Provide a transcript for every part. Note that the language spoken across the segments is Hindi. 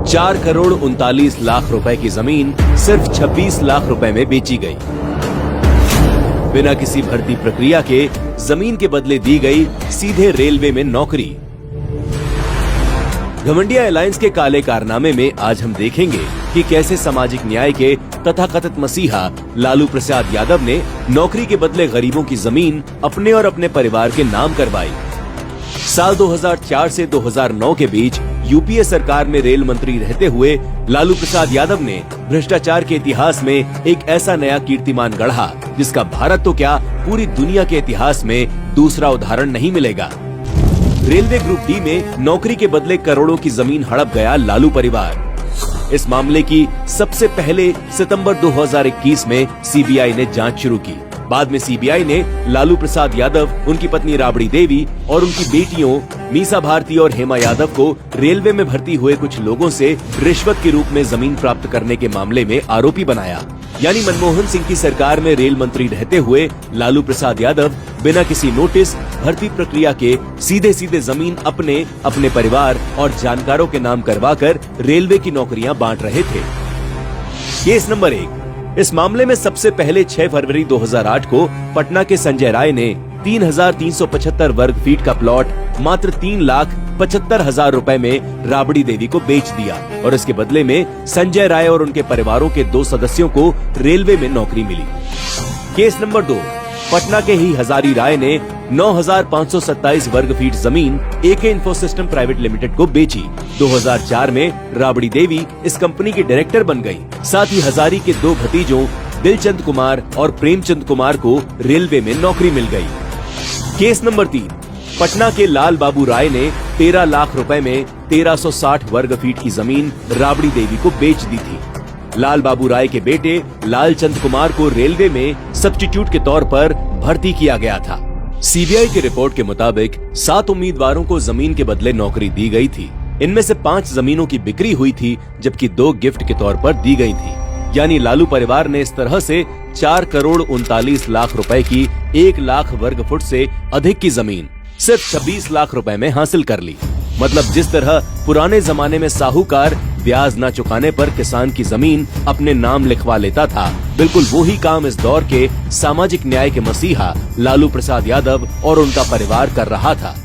4 करोड़ 39 लाख रुपए की जमीन सिर्फ 26 लाख रुपए में बेची गई। बिना किसी भर्ती प्रक्रिया के जमीन के बदले दी गई सीधे रेलवे में नौकरी। घमंडिया एलायंस के काले कारनामे में आज हम देखेंगे कि कैसे सामाजिक न्याय के तथाकथित मसीहा लालू प्रसाद यादव ने नौकरी के बदले गरीबों की जमीन अपने और अपने परिवार के नाम करवाई। साल 2004 से 2009 के बीच यूपीए सरकार में रेल मंत्री रहते हुए लालू प्रसाद यादव ने भ्रष्टाचार के इतिहास में एक ऐसा नया कीर्तिमान गढ़ा जिसका भारत तो क्या पूरी दुनिया के इतिहास में दूसरा उदाहरण नहीं मिलेगा। रेलवे ग्रुप डी में नौकरी के बदले करोड़ों की जमीन हड़प गया लालू परिवार। इस मामले की सबसे पहले सितंबर 2021 में सीबीआई ने जांच शुरू की। बाद में सीबीआई ने लालू प्रसाद यादव, उनकी पत्नी राबड़ी देवी और उनकी बेटियों मीसा भारती और हेमा यादव को रेलवे में भर्ती हुए कुछ लोगों से रिश्वत के रूप में जमीन प्राप्त करने के मामले में आरोपी बनाया। यानी मनमोहन सिंह की सरकार में रेल मंत्री रहते हुए लालू प्रसाद यादव बिना किसी नोटिस, भर्ती प्रक्रिया के सीधे जमीन अपने परिवार और जानकारों के नाम करवाकर रेलवे की नौकरियां बांट रहे थे। Case number 1। इस मामले में सबसे पहले 6 फरवरी 2008 को पटना के संजय राय ने 3,375 वर्ग फीट का प्लॉट मात्र 3,75,000 रुपए में राबड़ी देवी को बेच दिया और इसके बदले में संजय राय और उनके परिवारों के 2 सदस्यों को रेलवे में नौकरी मिली। Case number 2। पटना के ही हजारी राय ने 9,527 वर्ग फीट जमीन एके इन्फोसिस्टम प्राइवेट लिमिटेड को बेची। 2004 में राबड़ी देवी इस कंपनी की डायरेक्टर बन गई। साथ ही हजारी के 2 भतीजों दिलचंद कुमार और प्रेमचंद कुमार को रेलवे में नौकरी मिल गई। Case number 3। पटना के लाल बाबू राय ने 13 लाख रुपए में 1360 वर्ग फीट की जमीन राबड़ी देवी को बेच दी थी। लाल बाबू राय के बेटे लालचंद कुमार को रेलवे में सब्स्टिट्यूट के तौर पर भर्ती किया गया था। सीबीआई की रिपोर्ट के मुताबिक 7 उम्मीदवारों को जमीन के बदले नौकरी दी गई थी। इनमें से 5 जमीनों की बिक्री हुई थी जबकि 2 गिफ्ट के तौर पर दी गई थी। यानी लालू परिवार ने इस तरह से 4 करोड़ 39 लाख रुपए की 1 लाख वर्ग फुट से अधिक की जमीन सिर्फ 26 लाख रुपए में हासिल कर ली। मतलब जिस तरह पुराने जमाने में साहूकार ब्याज न चुकाने पर किसान की जमीन अपने नाम लिखवा लेता था, बिल्कुल वही काम इस दौर के सामाजिक न्याय के मसीहा लालू प्रसाद यादव और उनका परिवार कर रहा था।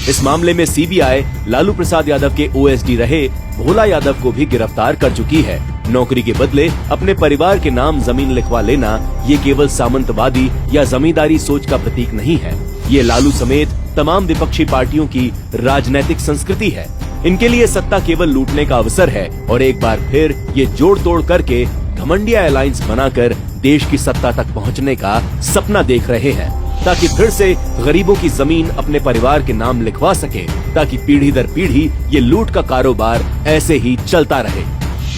इस मामले में सीबीआई लालू प्रसाद यादव के ओएसडी रहे भोला यादव को भी गिरफ्तार कर चुकी है। नौकरी के बदले अपने परिवार के नाम जमीन लिखवा लेना ये केवल सामंतवादी या जमींदारी सोच का प्रतीक नहीं है, ये लालू समेत तमाम विपक्षी पार्टियों की राजनीतिक संस्कृति है। इनके लिए सत्ता केवल लूटने का अवसर है और एक बार फिर ये जोड़ तोड़ करके घमंडिया एलायंस बनाकर देश की सत्ता तक पहुंचने का सपना देख रहे हैं ताकि फिर से गरीबों की जमीन अपने परिवार के नाम लिखवा सके, ताकि पीढ़ी दर पीढ़ी ये लूट का कारोबार ऐसे ही चलता रहे।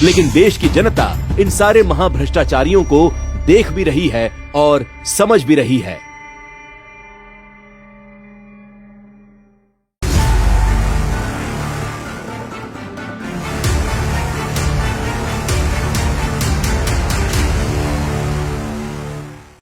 लेकिन देश की जनता इन सारे महाभ्रष्टाचारियों को देख भी रही है और समझ भी रही है।